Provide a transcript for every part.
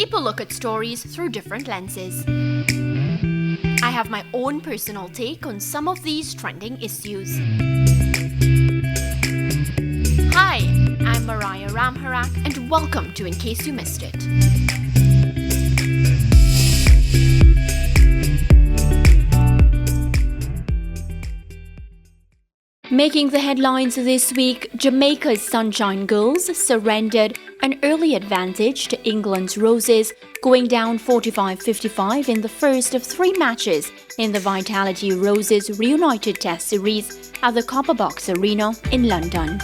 People look at stories through different lenses. I have my own personal take on some of these trending issues. Hi, I'm Mariah Ramharack and welcome to In Case You Missed It. Making the headlines this week, Jamaica's Sunshine Girls surrendered an early advantage to England's Roses, going down 45-55 in the first of three matches in the Vitality Roses Reunited Test Series at the Copper Box Arena in London.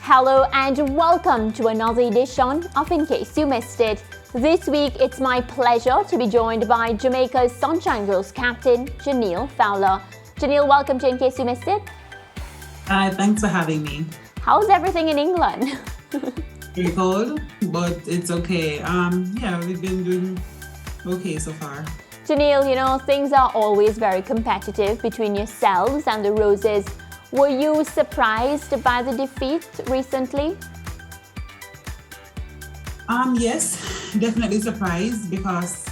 Hello and welcome to another edition of In Case You Missed It. This week, it's my pleasure to be joined by Jamaica's Sunshine Girls captain, Jhaniele Fowler. Jhaniele, welcome to In Case You Missed It. Hi, thanks for having me. How's everything in England? Pretty cold, but it's okay. We've been doing okay so far. Jhaniele, things are always very competitive between yourselves and the Roses. Were you surprised by the defeat recently? Yes, definitely surprised because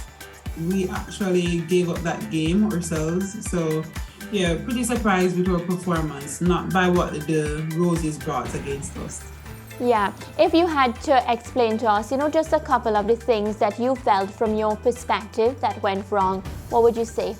we actually gave up that game ourselves. So, yeah, pretty surprised with our performance, not by what the Roses brought against us. Yeah, if you had to explain to us, just a couple of the things that you felt from your perspective that went wrong, what would you say?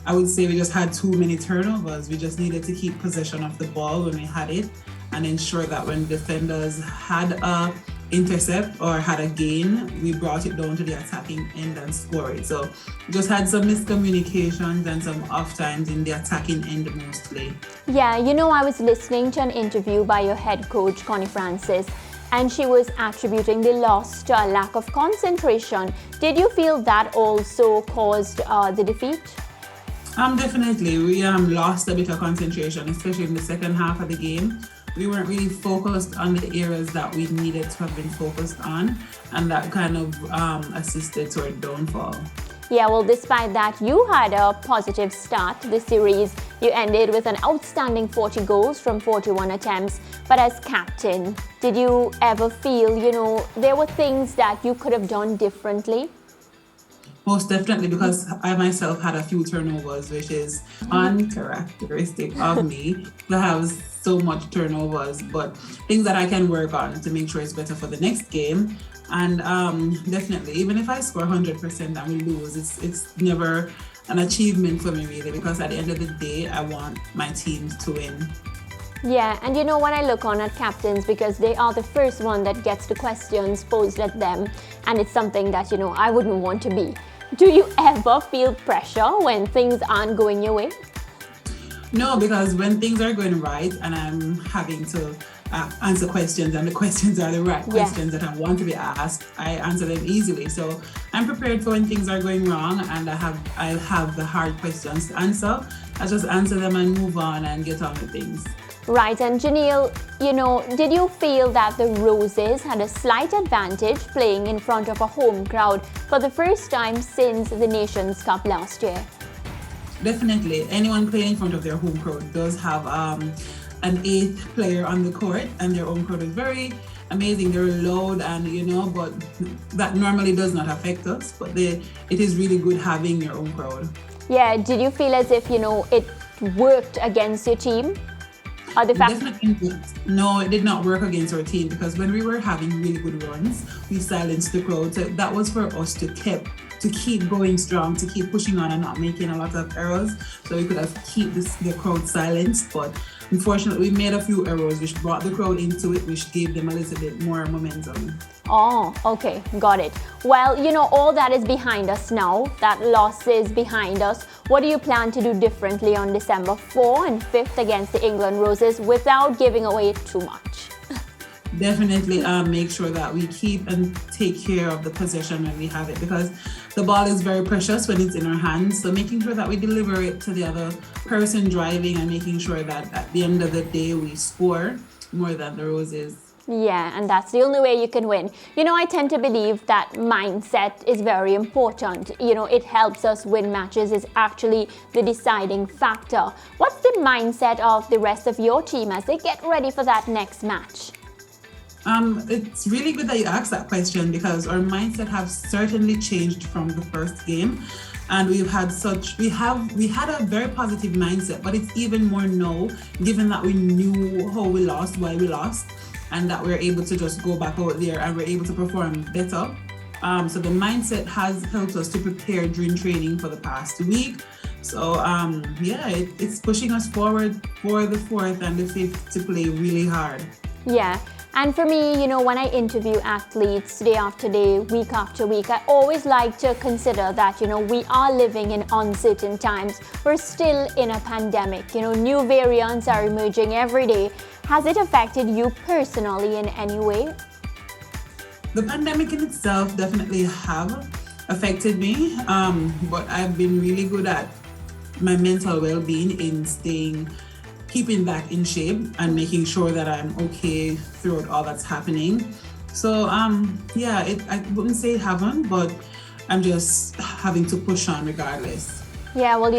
I would say we just had too many turnovers. We just needed to keep possession of the ball when we had it and ensure that when defenders had a intercept or had a gain, we brought it down to the attacking end and score it. So we just had some miscommunications and some off times in the attacking end mostly. Yeah, I was listening to an interview by your head coach, Connie Francis, and she was attributing the loss to a lack of concentration. Did you feel that also caused the defeat? Definitely. We lost a bit of concentration, especially in the second half of the game. We weren't really focused on the areas that we needed to have been focused on, and that kind of assisted to our downfall. Yeah, well, despite that, you had a positive start to the series. You ended with an outstanding 40 goals from 41 attempts. But as captain, did you ever feel, there were things that you could have done differently? Most definitely, because I myself had a few turnovers, which is uncharacteristic of me to have so much turnovers, but things that I can work on to make sure it's better for the next game. And definitely, even if I score 100% and we lose, it's never an achievement for me really, because at the end of the day, I want my team to win. Yeah, and when I look on at captains, because they are the first one that gets the questions posed at them, and it's something that, I wouldn't want to be. Do you ever feel pressure when things aren't going your way? No, because when things are going right and I'm having to answer questions and the questions are the right questions that I want to be asked, I answer them easily. So I'm prepared for when things are going wrong and I have the hard questions to answer. I just answer them and move on and get on with things. Right, and Jhaniele, did you feel that the Roses had a slight advantage playing in front of a home crowd for the first time since the Nations Cup last year? Definitely. Anyone playing in front of their home crowd does have an eighth player on the court, and their home crowd is very amazing. They're loud and, but that normally does not affect us, but it is really good having your own crowd. Yeah, did you feel as if, it worked against your team? Definitely. No, it did not work against our team, because when we were having really good runs, we silenced the crowd. So that was for us to keep going strong, to keep pushing on and not making a lot of errors. So we could have keep the crowd silenced. But unfortunately, we made a few errors, which brought the crowd into it, which gave them a little bit more momentum. Oh, okay, got it. Well, all that is behind us now. That loss is behind us. What do you plan to do differently on December 4 and 5th against the England Roses without giving away too much? Definitely make sure that we keep and take care of the possession when we have it, because the ball is very precious when it's in our hands. So making sure that we deliver it to the other person driving and making sure that at the end of the day we score more than the Roses. Yeah, and that's the only way you can win. I tend to believe that mindset is very important. It helps us win matches, is actually the deciding factor. What's the mindset of the rest of your team as they get ready for that next match? It's really good that you asked that question because our mindset has certainly changed from the first game. And we had a very positive mindset, but it's even more now, given that we knew how we lost, why we lost, and that we're able to just go back out there and we're able to perform better. So the mindset has helped us to prepare during training for the past week. So it's pushing us forward for the 4th and the 5th to play really hard. Yeah. And for me, when I interview athletes day after day, week after week, I always like to consider that, we are living in uncertain times. We're still in a pandemic. New variants are emerging every day. Has it affected you personally in any way? The pandemic in itself definitely have affected me, but I've been really good at my mental well-being in keeping that in shape and making sure that I'm okay throughout all that's happening. So I wouldn't say it haven't, but I'm just having to push on regardless. Yeah, well,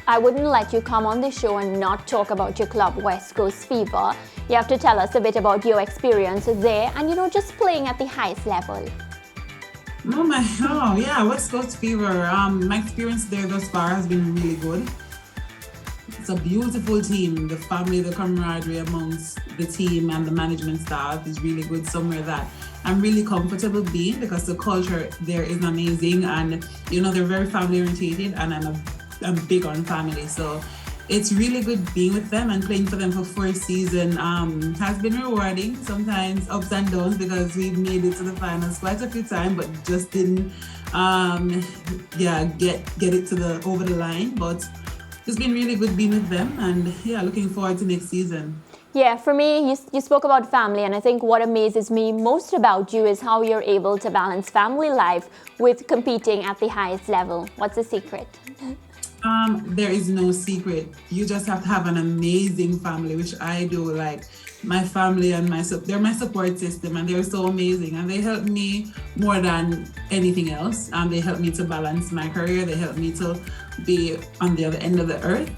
I wouldn't let you come on the show and not talk about your club, West Coast Fever. You have to tell us a bit about your experiences there and, just playing at the highest level. West Coast Fever. My experience there thus far has been really good. It's a beautiful team. The family, the camaraderie amongst the team and the management staff is really good, somewhere that I'm really comfortable being because the culture there is amazing and they're very family oriented and I'm big on family. So it's really good being with them and playing for them for 4 seasons. Has been rewarding, sometimes ups and downs because we've made it to the finals quite a few times but just didn't get it over the line. But it's been really good being with them and looking forward to next season. Yeah, for me, you spoke about family, and I think what amazes me most about you is how you're able to balance family life with competing at the highest level. What's the secret? There is no secret. You just have to have an amazing family, which I do. Like my family and they're my support system and they're so amazing and they help me more than anything else. They help me to balance my career. They help me to be on the other end of the earth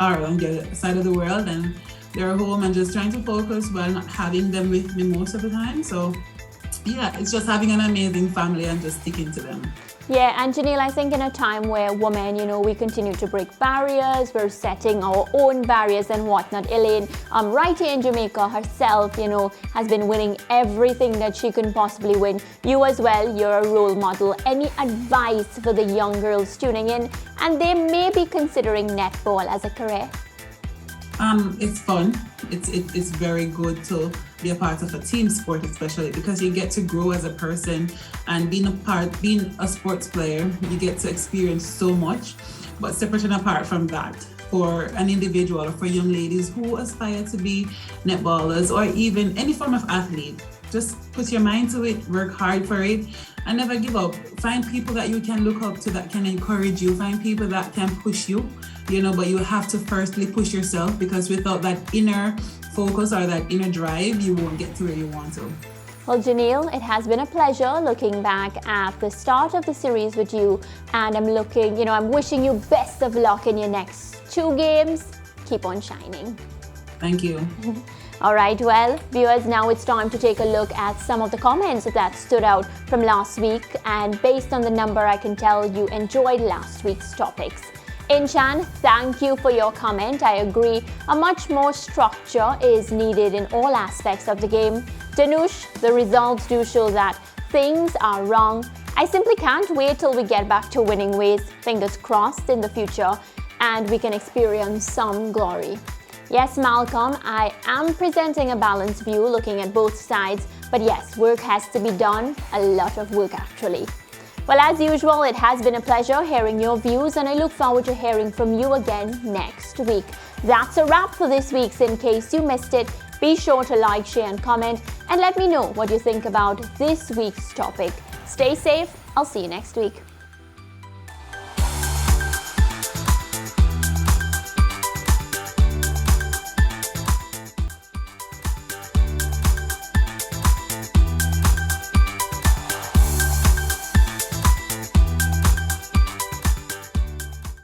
or on the other side of the world, and they're home and just trying to focus while not having them with me most of the time. So it's just having an amazing family and just sticking to them. Yeah, and Jhaniele, I think in a time where women, we continue to break barriers, we're setting our own barriers and whatnot. Elaine, right here in Jamaica herself, has been winning everything that she can possibly win. You as well, you're a role model. Any advice for the young girls tuning in and they may be considering netball as a career? It's fun. It's very good to be a part of a team sport, especially because you get to grow as a person and being a sports player, you get to experience so much. But separate and apart from that, for an individual or for young ladies who aspire to be netballers or even any form of athlete, just put your mind to it, work hard for it, and never give up. Find people that you can look up to that can encourage you. Find people that can push you, but you have to firstly push yourself because without that inner focus or that inner drive, you won't get to where you want to. Well, Jhaniele, it has been a pleasure looking back at the start of the series with you, and I'm wishing you best of luck in your next 2 games. Keep on shining. Thank you. All right, well, viewers, now it's time to take a look at some of the comments that stood out from last week, and based on the number, I can tell you enjoyed last week's topics. Inchan, thank you for your comment. I agree. A much more structure is needed in all aspects of the game. Danush, the results do show that things are wrong. I simply can't wait till we get back to winning ways. Fingers crossed in the future and we can experience some glory. Yes, Malcolm, I am presenting a balanced view looking at both sides. But yes, work has to be done. A lot of work actually. Well, as usual, it has been a pleasure hearing your views and I look forward to hearing from you again next week. That's a wrap for this week's In Case You Missed It. Be sure to like, share and comment and let me know what you think about this week's topic. Stay safe. I'll see you next week.